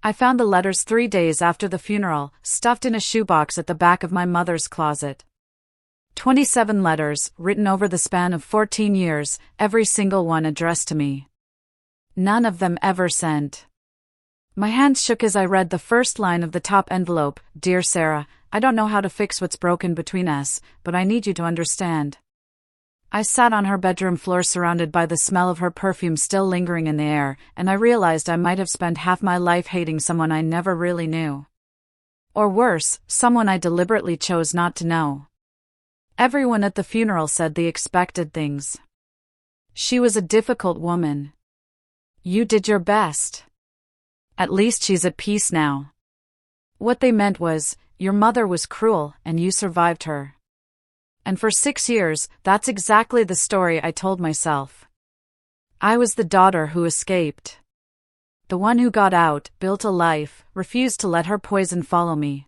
I found the letters 3 days after the funeral, stuffed in a shoebox at the back of my mother's closet. 27 letters, written over the span of 14 years, every single one addressed to me. None of them ever sent. My hands shook as I read the first line of the top envelope. Dear Sarah, I don't know how to fix what's broken between us, but I need you to understand. I sat on her bedroom floor surrounded by the smell of her perfume still lingering in the air, and I realized I might have spent half my life hating someone I never really knew. Or worse, someone I deliberately chose not to know. Everyone at the funeral said the expected things. She was a difficult woman. You did your best. At least she's at peace now. What they meant was, your mother was cruel, and you survived her. And for 6 years, that's exactly the story I told myself. I was the daughter who escaped. The one who got out, built a life, refused to let her poison follow me.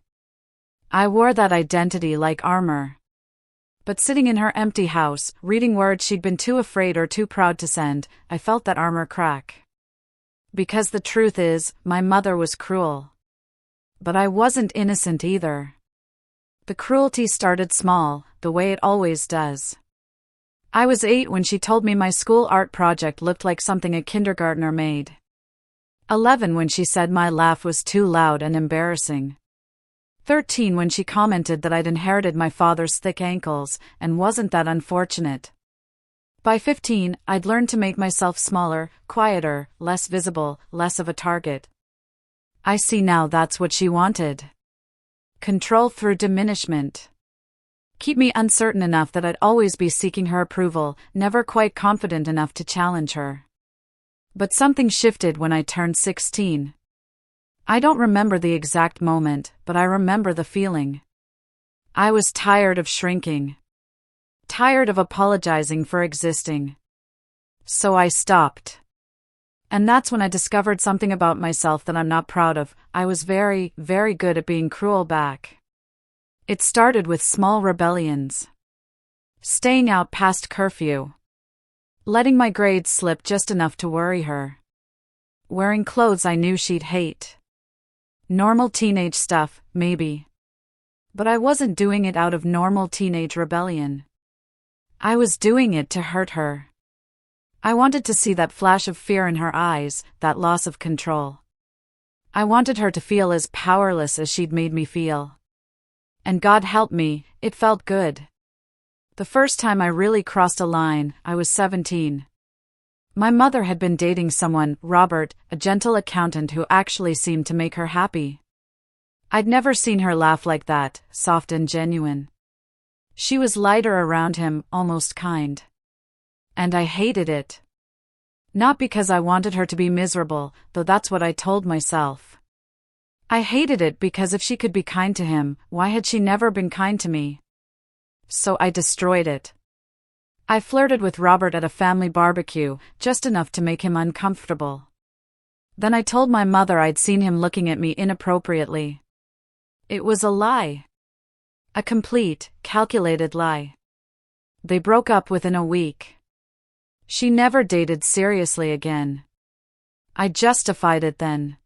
I wore that identity like armor. But sitting in her empty house, reading words she'd been too afraid or too proud to send, I felt that armor crack. Because the truth is, my mother was cruel. But I wasn't innocent either. The cruelty started small, the way it always does. I was 8 when she told me my school art project looked like something a kindergartner made. 11 when she said my laugh was too loud and embarrassing. 13 when she commented that I'd inherited my father's thick ankles, and wasn't that unfortunate. By 15, I'd learned to make myself smaller, quieter, less visible, less of a target. I see now that's what she wanted. Control through diminishment. Keep me uncertain enough that I'd always be seeking her approval, never quite confident enough to challenge her. But something shifted when I turned 16. I don't remember the exact moment, but I remember the feeling. I was tired of shrinking. Tired of apologizing for existing. So I stopped. And that's when I discovered something about myself that I'm not proud of. I was very, very good at being cruel back. It started with small rebellions. Staying out past curfew. Letting my grades slip just enough to worry her. Wearing clothes I knew she'd hate. Normal teenage stuff, maybe. But I wasn't doing it out of normal teenage rebellion. I was doing it to hurt her. I wanted to see that flash of fear in her eyes, that loss of control. I wanted her to feel as powerless as she'd made me feel. And God help me, it felt good. The first time I really crossed a line, I was 17. My mother had been dating someone, Robert, a gentle accountant who actually seemed to make her happy. I'd never seen her laugh like that, soft and genuine. She was lighter around him, almost kind. And I hated it. Not because I wanted her to be miserable, though that's what I told myself. I hated it because if she could be kind to him, why had she never been kind to me? So I destroyed it. I flirted with Robert at a family barbecue, just enough to make him uncomfortable. Then I told my mother I'd seen him looking at me inappropriately. It was a lie. A complete, calculated lie. They broke up within a week. She never dated seriously again. I justified it then.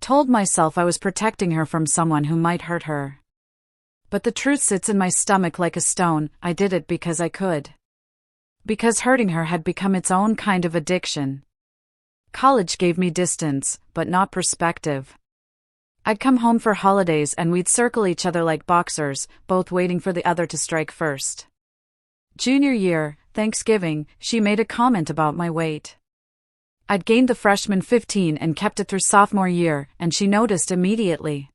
Told myself I was protecting her from someone who might hurt her. But the truth sits in my stomach like a stone. I did it because I could. Because hurting her had become its own kind of addiction. College gave me distance, but not perspective. I'd come home for holidays and we'd circle each other like boxers, both waiting for the other to strike first. Junior year, Thanksgiving, she made a comment about my weight. I'd gained the freshman 15 and kept it through sophomore year, and she noticed immediately.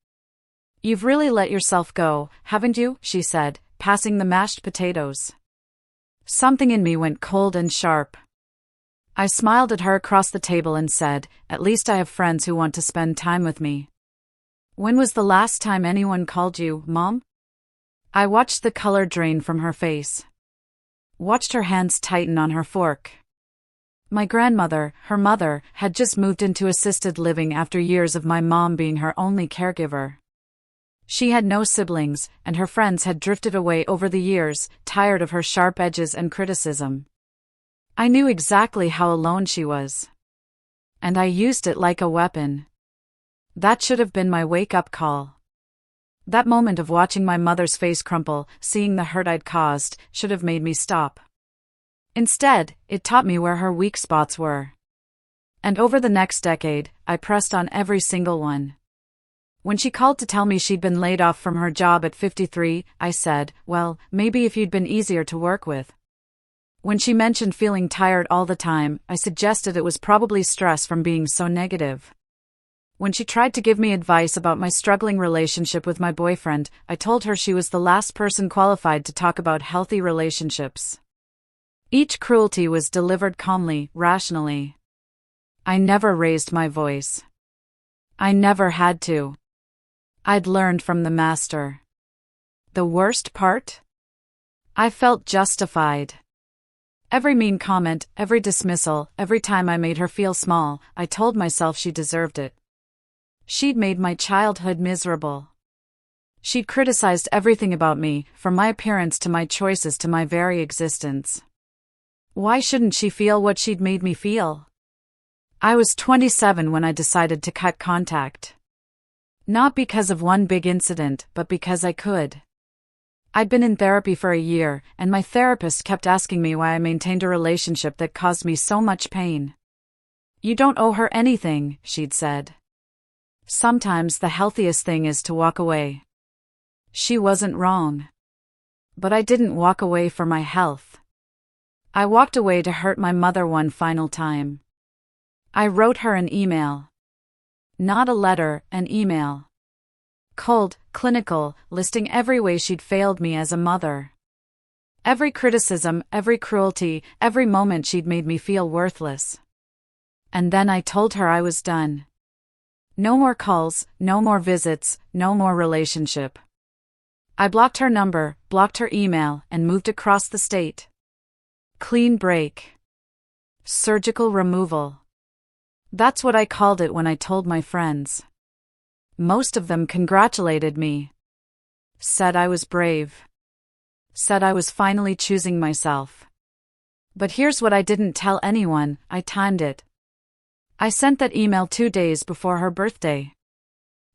You've really let yourself go, haven't you? She said, passing the mashed potatoes. Something in me went cold and sharp. I smiled at her across the table and said, at least I have friends who want to spend time with me. When was the last time anyone called you, Mom? I watched the color drain from her face. Watched her hands tighten on her fork. My grandmother, her mother, had just moved into assisted living after years of my mom being her only caregiver. She had no siblings, and her friends had drifted away over the years, tired of her sharp edges and criticism. I knew exactly how alone she was. And I used it like a weapon. That should have been my wake-up call. That moment of watching my mother's face crumple, seeing the hurt I'd caused, should have made me stop. Instead, it taught me where her weak spots were. And over the next decade, I pressed on every single one. When she called to tell me she'd been laid off from her job at 53, I said, well, maybe if you'd been easier to work with. When she mentioned feeling tired all the time, I suggested it was probably stress from being so negative. When she tried to give me advice about my struggling relationship with my boyfriend, I told her she was the last person qualified to talk about healthy relationships. Each cruelty was delivered calmly, rationally. I never raised my voice. I never had to. I'd learned from the master. The worst part? I felt justified. Every mean comment, every dismissal, every time I made her feel small, I told myself she deserved it. She'd made my childhood miserable. She'd criticized everything about me, from my appearance to my choices to my very existence. Why shouldn't she feel what she'd made me feel? I was 27 when I decided to cut contact. Not because of one big incident, but because I could. I'd been in therapy for a year, and my therapist kept asking me why I maintained a relationship that caused me so much pain. You don't owe her anything, she'd said. Sometimes the healthiest thing is to walk away. She wasn't wrong. But I didn't walk away for my health. I walked away to hurt my mother one final time. I wrote her an email. Not a letter, an email. Cold, clinical, listing every way she'd failed me as a mother. Every criticism, every cruelty, every moment she'd made me feel worthless. And then I told her I was done. No more calls, no more visits, no more relationship. I blocked her number, blocked her email, and moved across the state. Clean break. Surgical removal. That's what I called it when I told my friends. Most of them congratulated me. Said I was brave. Said I was finally choosing myself. But here's what I didn't tell anyone, I timed it. I sent that email 2 days before her birthday.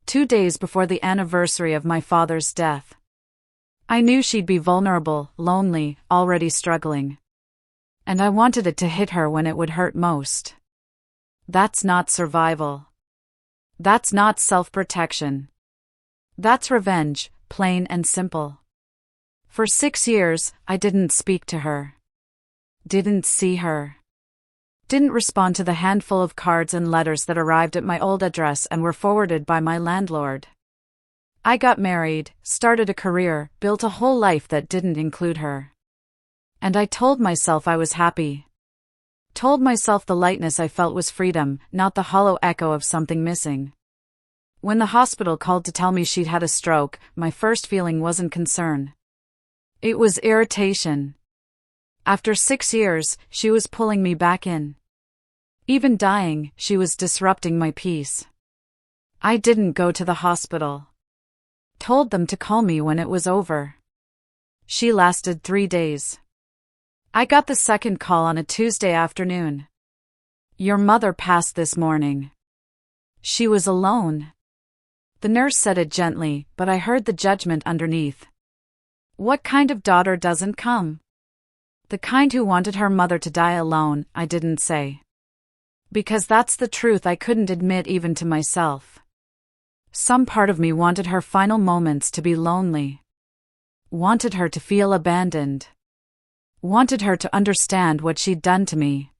2 days before the anniversary of my father's death. I knew she'd be vulnerable, lonely, already struggling. And I wanted it to hit her when it would hurt most. That's not survival. That's not self-protection. That's revenge, plain and simple. For 6 years, I didn't speak to her. Didn't see her. Didn't respond to the handful of cards and letters that arrived at my old address and were forwarded by my landlord. I got married, started a career, built a whole life that didn't include her. And I told myself I was happy. Told myself the lightness I felt was freedom, not the hollow echo of something missing. When the hospital called to tell me she'd had a stroke, my first feeling wasn't concern. It was irritation. After 6 years, she was pulling me back in. Even dying, she was disrupting my peace. I didn't go to the hospital. Told them to call me when it was over. She lasted 3 days. I got the second call on a Tuesday afternoon. Your mother passed this morning. She was alone. The nurse said it gently, but I heard the judgment underneath. What kind of daughter doesn't come? The kind who wanted her mother to die alone, I didn't say. Because that's the truth I couldn't admit even to myself. Some part of me wanted her final moments to be lonely. Wanted her to feel abandoned. Wanted her to understand what she'd done to me.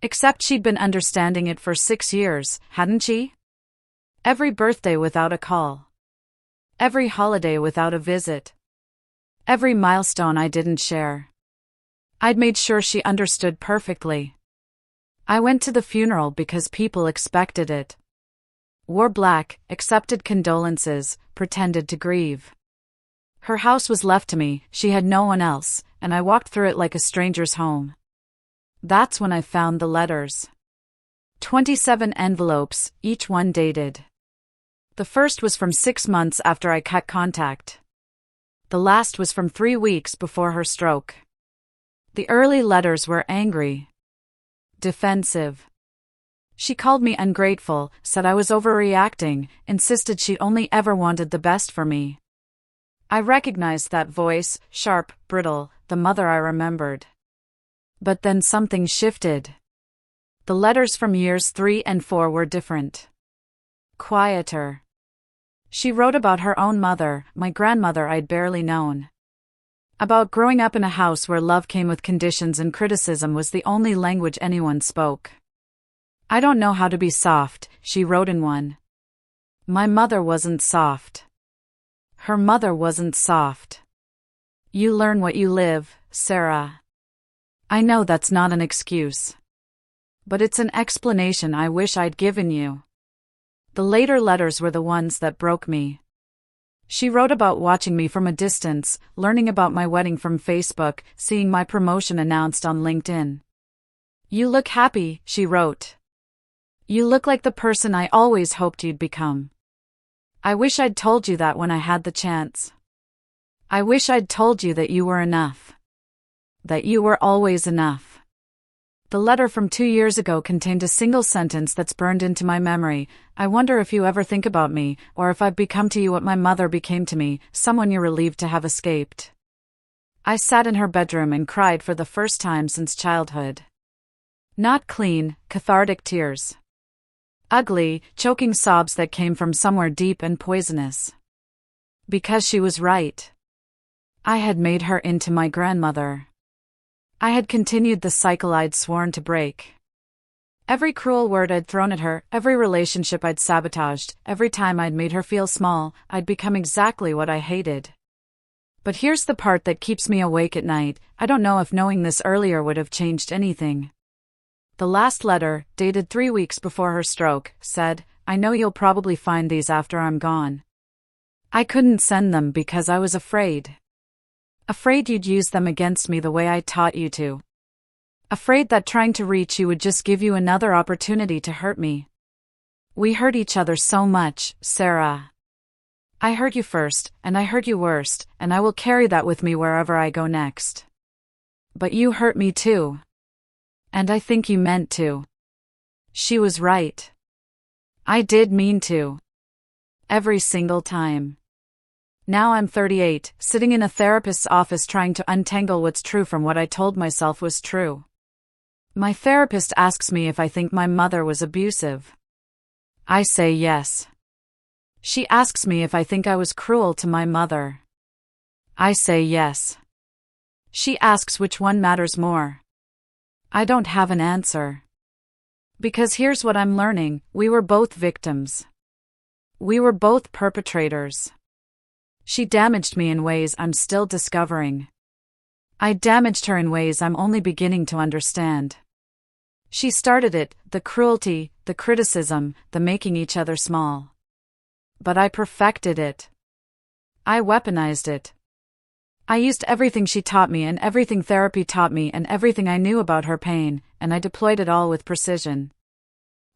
Except she'd been understanding it for 6 years, hadn't she? Every birthday without a call. Every holiday without a visit. Every milestone I didn't share. I'd made sure she understood perfectly. I went to the funeral because people expected it. Wore black, accepted condolences, pretended to grieve. Her house was left to me, she had no one else, and I walked through it like a stranger's home. That's when I found the letters. 27 envelopes, each one dated. The first was from 6 months after I cut contact. The last was from 3 weeks before her stroke. The early letters were angry. Defensive. She called me ungrateful, said I was overreacting, insisted she only ever wanted the best for me. I recognized that voice, sharp, brittle, the mother I remembered. But then something shifted. The letters from years 3 and 4 were different. Quieter. She wrote about her own mother, my grandmother I'd barely known. About growing up in a house where love came with conditions and criticism was the only language anyone spoke. I don't know how to be soft, she wrote in one. My mother wasn't soft. Her mother wasn't soft. You learn what you live, Sarah. I know that's not an excuse. But it's an explanation I wish I'd given you. The later letters were the ones that broke me. She wrote about watching me from a distance, learning about my wedding from Facebook, seeing my promotion announced on LinkedIn. You look happy, she wrote. You look like the person I always hoped you'd become. I wish I'd told you that when I had the chance. I wish I'd told you that you were enough. That you were always enough. The letter from 2 years ago contained a single sentence that's burned into my memory. I wonder if you ever think about me, or if I've become to you what my mother became to me, someone you're relieved to have escaped. I sat in her bedroom and cried for the first time since childhood. Not clean, cathartic tears. Ugly, choking sobs that came from somewhere deep and poisonous. Because she was right. I had made her into my grandmother. I had continued the cycle I'd sworn to break. Every cruel word I'd thrown at her, every relationship I'd sabotaged, every time I'd made her feel small, I'd become exactly what I hated. But here's the part that keeps me awake at night. I don't know if knowing this earlier would have changed anything. The last letter, dated 3 weeks before her stroke, said, I know you'll probably find these after I'm gone. I couldn't send them because I was afraid. Afraid you'd use them against me the way I taught you to. Afraid that trying to reach you would just give you another opportunity to hurt me. We hurt each other so much, Sarah. I hurt you first, and I hurt you worst, and I will carry that with me wherever I go next. But you hurt me too. And I think you meant to. She was right. I did mean to. Every single time. Now I'm 38, sitting in a therapist's office trying to untangle what's true from what I told myself was true. My therapist asks me if I think my mother was abusive. I say yes. She asks me if I think I was cruel to my mother. I say yes. She asks which one matters more. I don't have an answer. Because here's what I'm learning, we were both victims. We were both perpetrators. She damaged me in ways I'm still discovering. I damaged her in ways I'm only beginning to understand. She started it, the cruelty, the criticism, the making each other small. But I perfected it. I weaponized it. I used everything she taught me and everything therapy taught me and everything I knew about her pain, and I deployed it all with precision.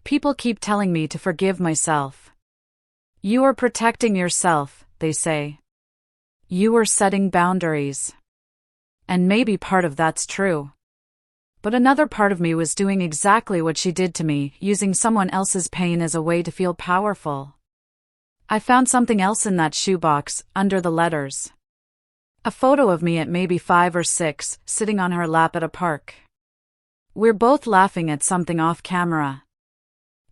People keep telling me to forgive myself. You are protecting yourself, they say. You were setting boundaries. And maybe part of that's true. But another part of me was doing exactly what she did to me, using someone else's pain as a way to feel powerful. I found something else in that shoebox, under the letters. A photo of me at maybe 5 or 6, sitting on her lap at a park. We're both laughing at something off camera.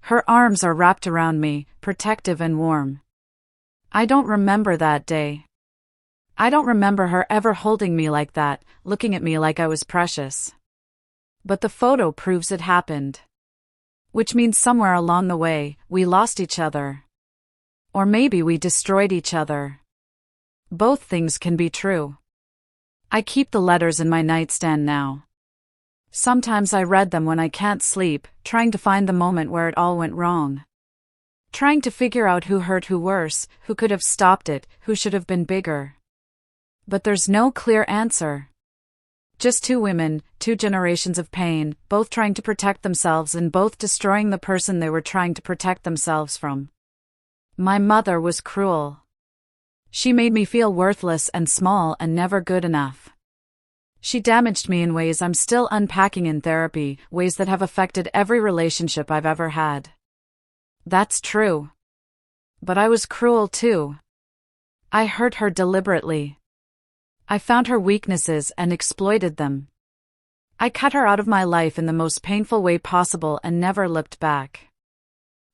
Her arms are wrapped around me, protective and warm. I don't remember that day. I don't remember her ever holding me like that, looking at me like I was precious. But the photo proves it happened. Which means somewhere along the way, we lost each other. Or maybe we destroyed each other. Both things can be true. I keep the letters in my nightstand now. Sometimes I read them when I can't sleep, trying to find the moment where it all went wrong. Trying to figure out who hurt who worse, who could have stopped it, who should have been bigger. But there's no clear answer. Just 2 women, 2 generations of pain, both trying to protect themselves and both destroying the person they were trying to protect themselves from. My mother was cruel. She made me feel worthless and small and never good enough. She damaged me in ways I'm still unpacking in therapy, ways that have affected every relationship I've ever had. That's true. But I was cruel too. I hurt her deliberately. I found her weaknesses and exploited them. I cut her out of my life in the most painful way possible and never looked back.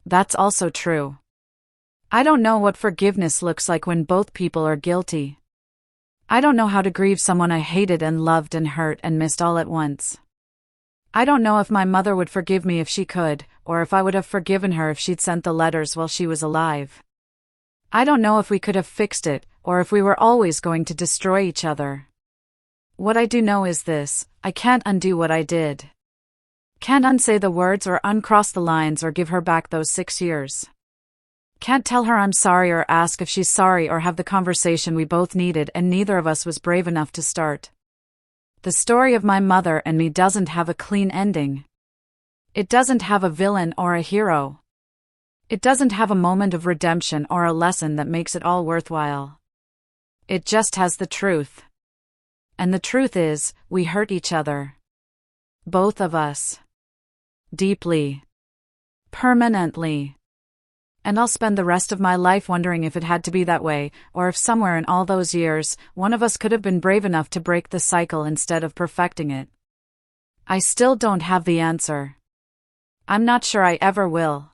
That's also true. I don't know what forgiveness looks like when both people are guilty. I don't know how to grieve someone I hated and loved and hurt and missed all at once. I don't know if my mother would forgive me if she could, or if I would have forgiven her if she'd sent the letters while she was alive. I don't know if we could have fixed it, or if we were always going to destroy each other. What I do know is this: I can't undo what I did. Can't unsay the words or uncross the lines or give her back those 6 years. Can't tell her I'm sorry or ask if she's sorry or have the conversation we both needed and neither of us was brave enough to start. The story of my mother and me doesn't have a clean ending. It doesn't have a villain or a hero. It doesn't have a moment of redemption or a lesson that makes it all worthwhile. It just has the truth. And the truth is, we hurt each other. Both of us. Deeply. Permanently. And I'll spend the rest of my life wondering if it had to be that way, or if somewhere in all those years, one of us could have been brave enough to break the cycle instead of perfecting it. I still don't have the answer. I'm not sure I ever will.